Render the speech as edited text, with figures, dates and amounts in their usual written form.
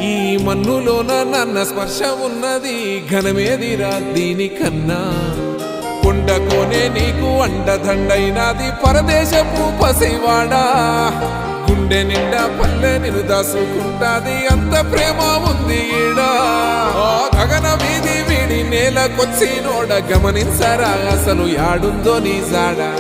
ఈ మన్నులోన నన్న స్పర్శ ఉన్నది ఘనమేదిరా దీనికన్నా కొండకోనే నీకు అండదండైనది పరదేశపు పసివాడా గుండె నిండా పల్లె నిన్ను దాసుకుంటాది అంత ప్రేమ ఉంది ఈడా గగన వీధి వీడి నేలకొచ్చి నోడ గమనించరా అసలు యాడుందో నీ జాడా